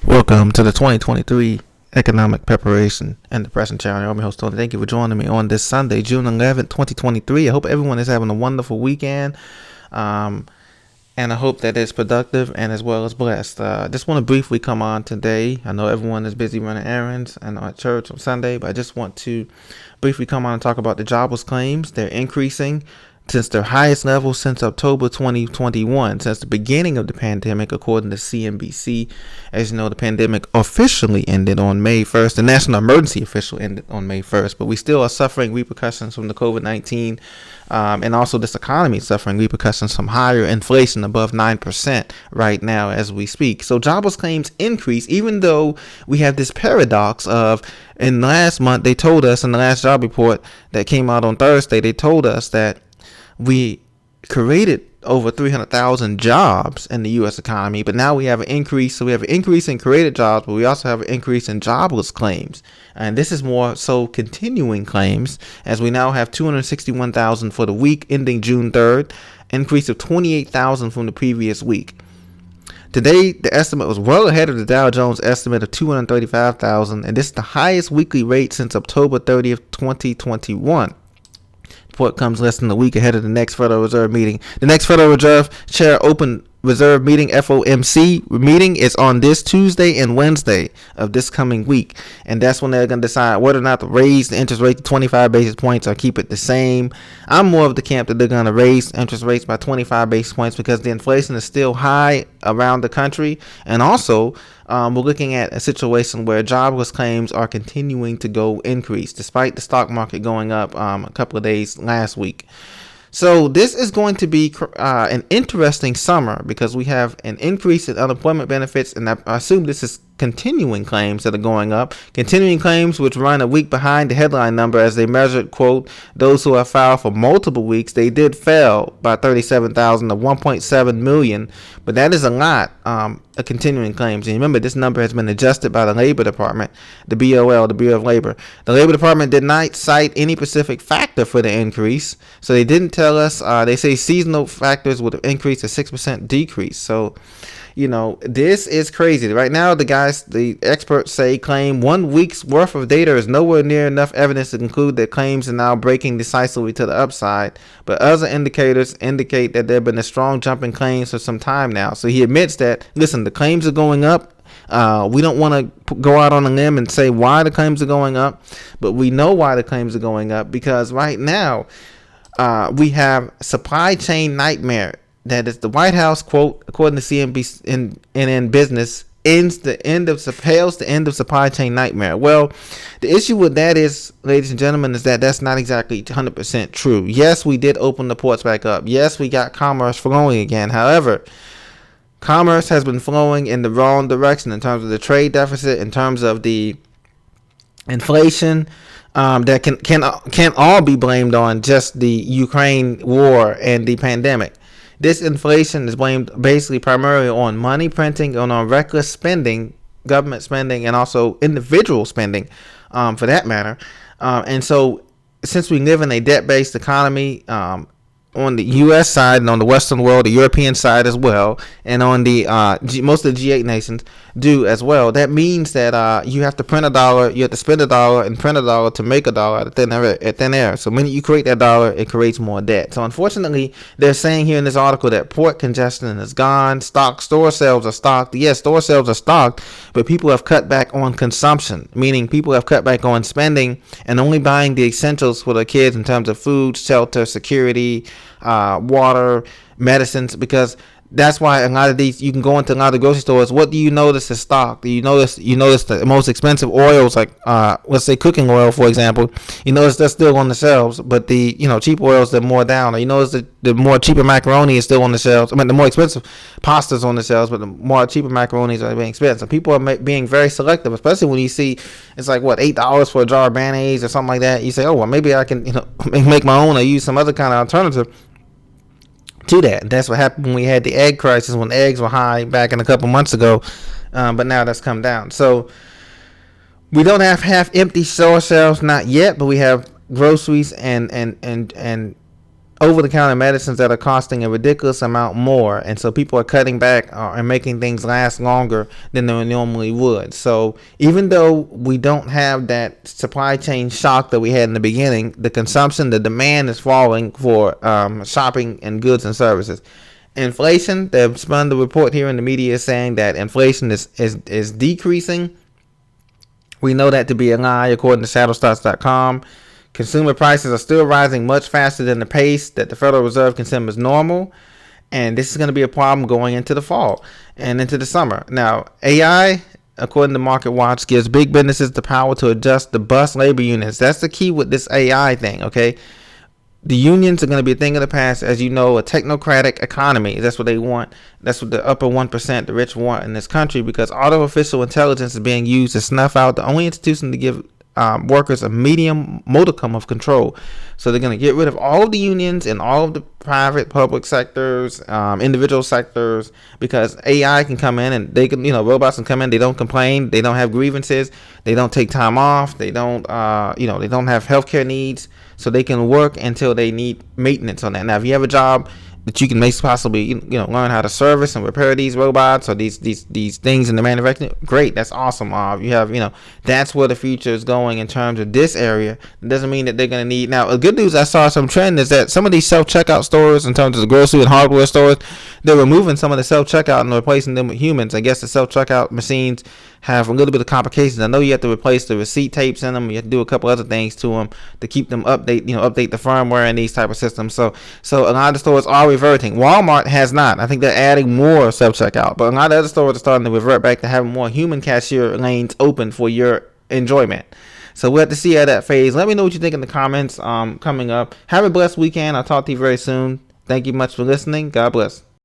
Welcome to the 2023 Economic Preparation and Depression Channel. I'm your host, Tony. Thank you for joining me on this Sunday, June 11th, 2023. I hope everyone is having a wonderful weekend, and I hope that it's productive and as well as blessed. I just want to briefly come on today. I know everyone is busy running errands and at church on Sunday, but I just want to briefly come on and talk about the jobless claims. They're increasing since their highest level since October 2021, since the beginning of the pandemic, according to CNBC. As you know, the pandemic officially ended on May 1st. The national emergency officially ended on May 1st, but we still are suffering repercussions from the COVID-19, and also this economy is suffering repercussions from higher inflation above 9% right now as we speak. So jobless claims increase, even though we have this paradox of, in last month, they told us in the last job report that came out on Thursday, they told us that we created over 300,000 jobs in the U.S. economy, but now we have an increase. So we have an increase in created jobs, but we also have an increase in jobless claims. And this is more so continuing claims, as we now have 261,000 for the week ending June 3rd, increase of 28,000 from the previous week. Today, the estimate was well ahead of the Dow Jones estimate of 235,000, and this is the highest weekly rate since October 30th, 2021. Report comes less than a week ahead of the next Federal Reserve meeting. The next Federal Reserve Chair Open Reserve meeting, FOMC meeting, is on this Tuesday and Wednesday of this coming week, and that's when they're going to decide whether or not to raise the interest rate to 25 basis points or keep it the same. I'm more of the camp that they're going to raise interest rates by 25 basis points because the inflation is still high around the country, and also we're looking at a situation where jobless claims are continuing to go increase despite the stock market going up a couple of days last week. So this is going to be an interesting summer because we have an increase in unemployment benefits, and I assume this is continuing claims that are going up. Continuing claims, which run a week behind the headline number as they measured, quote, those who have filed for multiple weeks. They did fail by 37,000 to 1.7 million, but that is a lot of continuing claims. And remember, this number has been adjusted by the Labor Department, the BOL, the Bureau of Labor. The Labor Department did not cite any specific factor for the increase, so they didn't tell us. They say seasonal factors would have increased a 6% decrease. So, you know, this is crazy. Right now, the experts claim 1 week's worth of data is nowhere near enough evidence to conclude that claims are now breaking decisively to the upside. But other indicators indicate that there have been a strong jump in claims for some time now. So he admits that, listen, the claims are going up. We don't want to go out on a limb and say why the claims are going up, but we know why the claims are going up because right now we have supply chain nightmare. That is the White House, quote, according to CNBC in Business, hails the end of supply chain nightmare. Well, the issue with that is, ladies and gentlemen, is that that's not exactly 100% true. Yes, we did open the ports back up. Yes, we got commerce flowing again. However, commerce has been flowing in the wrong direction in terms of the trade deficit, in terms of the inflation. That can't all be blamed on just the Ukraine war and the pandemic. This inflation is blamed basically primarily on money printing and on reckless spending, government spending, and also individual spending, for that matter. And so, since we live in a debt-based economy, on the U.S. side and on the Western world, the European side as well, and on the most of the G8 nations do as well. That means that you have to print a dollar, you have to spend a dollar, and print a dollar to make a dollar at thin air. So when you create that dollar, it creates more debt. So unfortunately, they're saying here in this article that port congestion is gone, store shelves are stocked. Yes, store shelves are stocked, but people have cut back on consumption, meaning people have cut back on spending and only buying the essentials for their kids in terms of food, shelter, security, water, medicines, because that's why a lot of these, you can go into a lot of grocery stores. What do you notice is stock? Do you notice the most expensive oils, like let's say cooking oil, for example, you notice that's still on the shelves, but the cheap oils, they're more down. Or you notice that the more cheaper macaroni is still on the shelves. I mean, the more expensive pasta's on the shelves, but the more cheaper macaronis are being expensive. People are being very selective, especially when you see it's like $8 for a jar of mayonnaise or something like that. You say, oh well, maybe I can make my own or use some other kind of alternative to that. That's what happened when we had the egg crisis, when eggs were high back in a couple months ago, but now that's come down. So we don't have half empty store shelves, not yet, but we have groceries and over-the-counter medicines that are costing a ridiculous amount more, and so people are cutting back and making things last longer than they normally would. So even though we don't have that supply chain shock that we had in the beginning, the consumption, the demand is falling for shopping and goods and services. Inflation, they've spun the report here in the media saying that inflation is decreasing. We know that to be a lie, according to shadowstocks.com. Consumer prices are still rising much faster than the pace that the Federal Reserve considers normal. And this is going to be a problem going into the fall and into the summer. Now, AI, according to Market Watch, gives big businesses the power to adjust the bus labor units. That's the key with this AI thing, okay? The unions are going to be a thing of the past. As you know, a technocratic economy. That's what they want. That's what the upper 1%, the rich, want in this country, because artificial intelligence is being used to snuff out the only institution to give workers a medium modicum of control. So they're going to get rid of all of the unions in all of the private, public sectors, individual sectors, because AI can come in and they can, robots can come in. They don't complain. They don't have grievances. They don't take time off. They don't, they don't have healthcare needs. So they can work until they need maintenance on that. Now, if you have a job that you can possibly learn how to service and repair these robots or these things in the manufacturing, great, that's awesome. You have that's where the future is going in terms of this area. It doesn't mean that they're going to need. Now, the good news, I saw some trend is that some of these self-checkout stores, in terms of the grocery and hardware stores, they're removing some of the self-checkout and replacing them with humans. I guess the self-checkout machines have a little bit of complications. I know you have to replace the receipt tapes in them. You have to do a couple other things to them to keep them update the firmware and these type of systems. So a lot of the stores are reverting. Walmart has not. I think they're adding more self-checkout, but a lot of other stores are starting to revert back to having more human cashier lanes open for your enjoyment. So we'll have to see how that phase. Let me know what you think in the comments coming up. Have a blessed weekend. I'll talk to you very soon. Thank you much for listening. God bless.